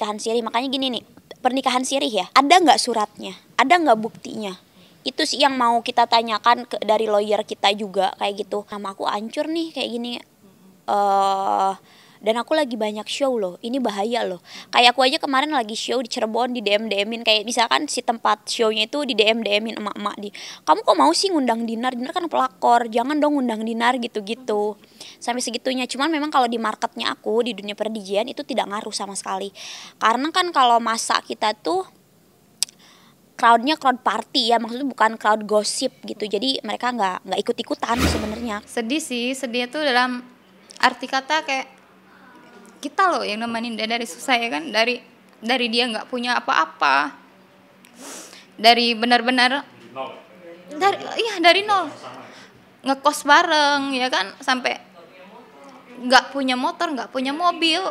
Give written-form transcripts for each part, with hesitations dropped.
pernikahan siri. Makanya gini nih, pernikahan siri ya, ada nggak suratnya, ada nggak buktinya? Itu sih yang mau kita tanyakan dari lawyer kita juga kayak gitu. Nama aku hancur nih kayak gini. Dan aku lagi banyak show loh, ini bahaya loh. Kayak aku aja kemarin lagi show di Cirebon, di DM-in, kayak misalkan si tempat shownya itu di DM-in emak-emak kamu kok mau sih ngundang Dinar kan pelakor, jangan dong ngundang Dinar gitu-gitu. Sampai segitunya. Cuman memang kalau di marketnya aku, di dunia per-DJ-an itu tidak ngaruh sama sekali. Karena kan kalau masa kita tuh crowdnya crowd party ya, maksudnya bukan crowd gosip gitu. Jadi mereka nggak ikut-ikutan sebenarnya. Sedih sih, sedih itu dalam arti kata kayak kita loh yang nemenin dia dari susah ya kan, dari dia nggak punya apa-apa, dari benar-benar dari nol, ngekos bareng ya kan, sampai nggak punya motor, nggak punya mobil,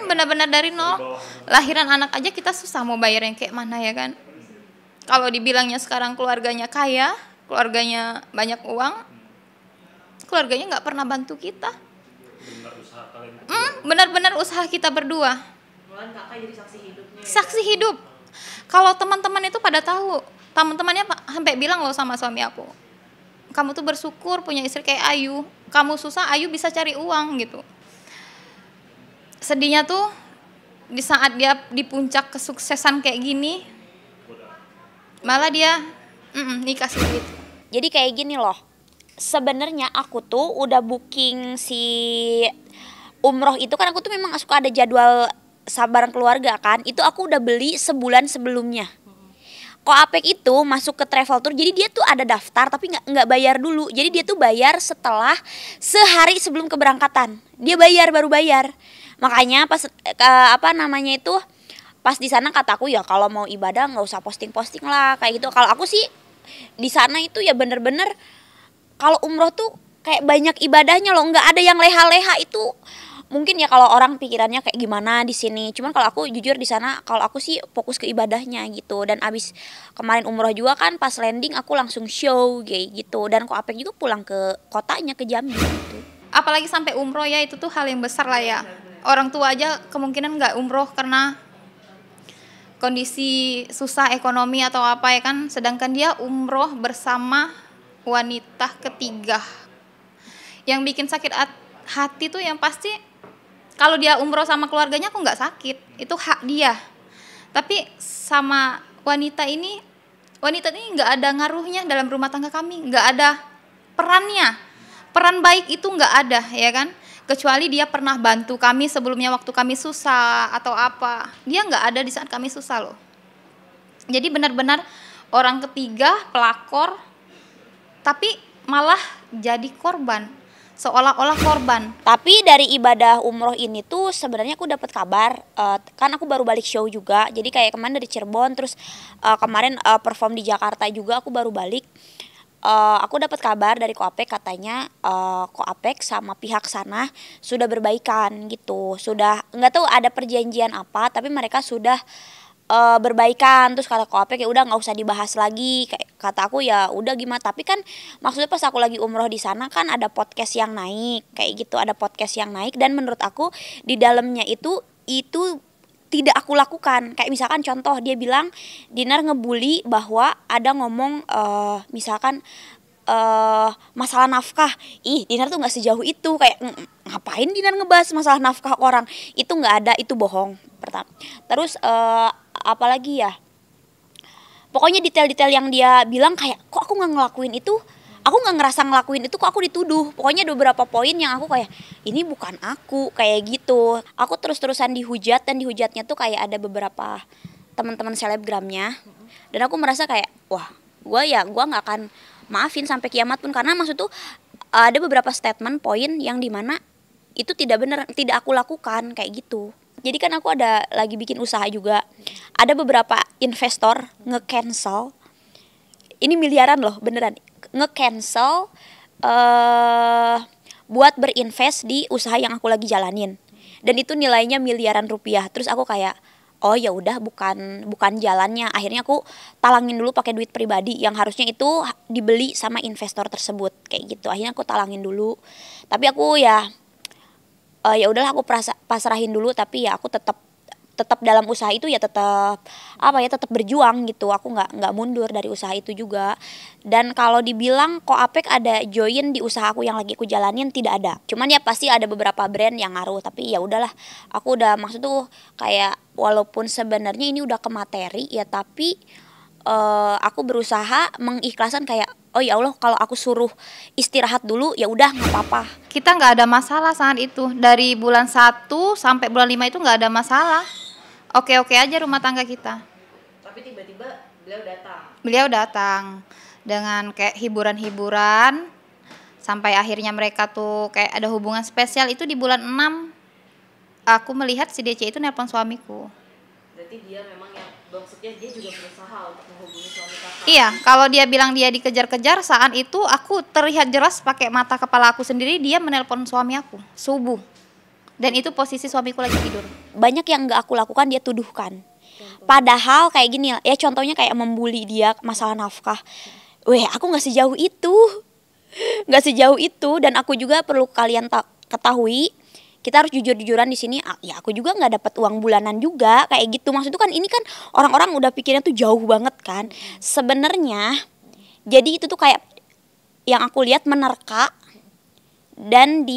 benar-benar dari nol. Lahiran anak aja kita susah mau bayar yang kayak mana ya kan. Kalau dibilangnya sekarang keluarganya kaya, keluarganya banyak uang, keluarganya nggak pernah bantu kita. Benar-benar usaha kita berdua. Kakak jadi saksi hidupnya. Saksi hidup. Kalau teman-teman itu pada tahu, teman-temannya sampai bilang loh sama suami aku, kamu tuh bersyukur punya istri kayak Ayu. Kamu susah, Ayu bisa cari uang gitu. Sedihnya tuh di saat dia di puncak kesuksesan kayak gini, malah dia nikah sendiri. Jadi kayak gini loh, sebenarnya aku tuh udah booking si umroh itu kan, aku tuh memang suka ada jadwal bareng keluarga kan, itu aku udah beli sebulan sebelumnya. Koapek itu masuk ke travel tour, jadi dia tuh ada daftar tapi nggak bayar dulu, jadi dia tuh bayar setelah sehari sebelum keberangkatan, dia baru bayar. Makanya pas pas di sana kataku ya kalau mau ibadah nggak usah posting lah kayak gitu. Kalau aku sih di sana itu ya bener-bener kalau umroh tuh kayak banyak ibadahnya loh, nggak ada yang leha-leha itu. Mungkin ya kalau orang pikirannya kayak gimana di sini. Cuman kalau aku jujur di sana, kalau aku sih fokus ke ibadahnya gitu. Dan abis kemarin umroh juga kan, pas landing aku langsung show kayak gitu. Dan kok Apek juga pulang ke kotanya, ke Jambi gitu. Apalagi sampai umroh ya, itu tuh hal yang besar lah ya. Orang tua aja kemungkinan nggak umroh karena kondisi susah ekonomi atau apa ya kan. Sedangkan dia umroh bersama wanita ketiga. Yang bikin sakit hati tuh yang pasti, kalau dia umroh sama keluarganya aku nggak sakit, itu hak dia. Tapi sama wanita ini nggak ada ngaruhnya dalam rumah tangga kami, nggak ada perannya. Peran baik itu nggak ada ya kan. Kecuali dia pernah bantu kami sebelumnya waktu kami susah atau apa. Dia nggak ada di saat kami susah loh. Jadi benar-benar orang ketiga, pelakor, tapi malah jadi korban. Seolah-olah korban. Tapi dari ibadah umroh ini tuh sebenarnya aku dapat kabar, kan aku baru balik show juga. Jadi kayak kemarin dari Cirebon, terus kemarin perform di Jakarta juga aku baru balik. Aku dapat kabar dari Koapek, katanya Koapek sama pihak sana sudah berbaikan gitu. Sudah nggak tahu ada perjanjian apa, tapi mereka sudah berbaikan. Terus kata Koapek ya udah nggak usah dibahas lagi. Kayak kata aku ya udah gimana. Tapi kan maksudnya pas aku lagi umroh di sana kan ada podcast yang naik kayak gitu, ada podcast yang naik, dan menurut aku di dalamnya itu tidak aku lakukan. Kayak misalkan contoh dia bilang Dinar ngebully bahwa ada ngomong misalkan masalah nafkah. Dinar tuh nggak sejauh itu, kayak ngapain Dinar ngebahas masalah nafkah orang, itu nggak ada, itu bohong pertama. Terus apalagi ya, pokoknya detail-detail yang dia bilang kayak kok aku nggak ngelakuin itu, aku nggak ngerasa ngelakuin itu, kok aku dituduh. Pokoknya ada beberapa poin yang aku kayak ini bukan aku kayak gitu. Aku terus-terusan dihujat, dan dihujatnya tuh kayak ada beberapa teman-teman selebgramnya, dan aku merasa kayak wah gue nggak akan maafin sampai kiamat pun, karena maksud tuh ada beberapa statement poin yang dimana itu tidak benar, tidak aku lakukan kayak gitu. Jadi kan aku ada lagi bikin usaha juga, ada beberapa investor nge-cancel, ini miliaran loh beneran, nge-cancel buat berinvest di usaha yang aku lagi jalanin, dan itu nilainya miliaran rupiah. Terus aku kayak oh ya udah, bukan jalannya. Akhirnya aku talangin dulu pakai duit pribadi yang harusnya itu dibeli sama investor tersebut kayak gitu. Akhirnya aku talangin dulu, tapi aku ya udahlah, aku pasrahin dulu. Tapi ya aku tetap tetap dalam usaha itu ya tetap tetap berjuang gitu. Aku nggak mundur dari usaha itu juga. Dan kalau dibilang kok Apek ada join di usaha aku yang lagi aku jalanin, tidak ada. Cuman ya pasti ada beberapa brand yang ngaruh, tapi ya udahlah. Aku udah maksud tuh kayak walaupun sebenarnya ini udah ke materi ya, tapi aku berusaha mengikhlaskan kayak oh ya Allah, kalau aku suruh istirahat dulu ya udah nggak apa-apa. Kita nggak ada masalah saat itu. Dari bulan 1 sampai bulan 5 itu nggak ada masalah. Oke-oke aja rumah tangga kita. Tapi tiba-tiba Beliau datang dengan kayak hiburan-hiburan sampai akhirnya mereka tuh kayak ada hubungan spesial itu di bulan 6. Aku melihat si DC itu nelpon suamiku. berarti dia memang yang maksudnya dia juga berusaha untuk menghubungi suami kakak. Iya, kalau dia bilang dia dikejar-kejar, saat itu aku terlihat jelas pakai mata kepala aku sendiri dia menelpon suami aku subuh. Dan itu posisi suamiku lagi tidur. Banyak yang nggak aku lakukan dia tuduhkan. Padahal kayak gini ya, contohnya kayak membuli dia masalah nafkah. Aku nggak sejauh itu, nggak sejauh itu. Dan aku juga perlu kalian ketahui, kita harus jujur-jujuran di sini. Ya aku juga nggak dapat uang bulanan juga kayak gitu. Maksud itu kan ini kan orang-orang udah pikirnya tuh jauh banget kan. Sebenarnya jadi itu tuh kayak yang aku lihat menerka dan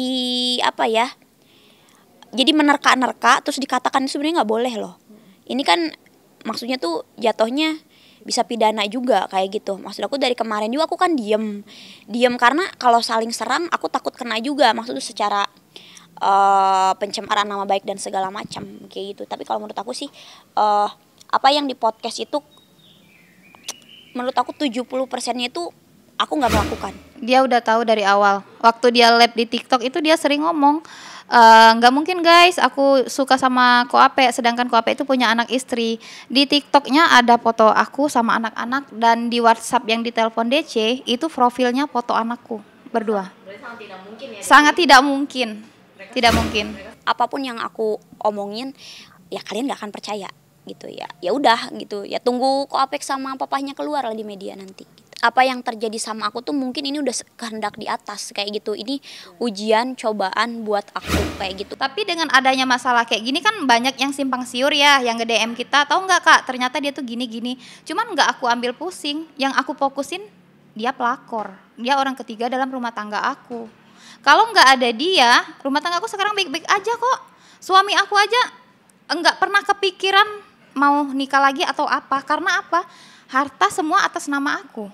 jadi menerka-nerka terus dikatakan sebenarnya nggak boleh loh. Ini kan maksudnya tuh jatuhnya bisa pidana juga kayak gitu. Maksud aku dari kemarin juga aku kan diem karena kalau saling serang aku takut kena juga. Maksudnya secara pencemaran nama baik dan segala macam kayak gitu. Tapi kalau menurut aku sih apa yang di podcast itu menurut aku 70%-nya itu aku nggak melakukan. Dia udah tahu dari awal. Waktu dia live di TikTok itu dia sering ngomong, nggak mungkin guys aku suka sama Ko Ape, sedangkan Ko Ape itu punya anak istri. Di TikToknya ada foto aku sama anak-anak, dan di WhatsApp yang ditelepon DC itu profilnya foto anakku berdua. Berarti sangat tidak mungkin ya. Sangat tidak mungkin. Tidak mungkin. Apapun yang aku omongin ya kalian nggak akan percaya gitu ya. Ya udah gitu. Ya tunggu Ko Apek sama papahnya keluar lah di media nanti. Gitu. Apa yang terjadi sama aku tuh mungkin ini udah kehendak di atas kayak gitu. Ini ujian, cobaan buat aku kayak gitu. Tapi dengan adanya masalah kayak gini kan banyak yang simpang siur ya, yang nge-DM kita, tahu nggak Kak, ternyata dia tuh gini-gini. Cuman nggak aku ambil pusing, yang aku fokusin dia pelakor. Dia orang ketiga dalam rumah tangga aku. Kalau nggak ada dia, rumah tangga aku sekarang baik-baik aja kok. Suami aku aja nggak pernah kepikiran mau nikah lagi atau apa. Karena apa? Harta semua atas nama aku.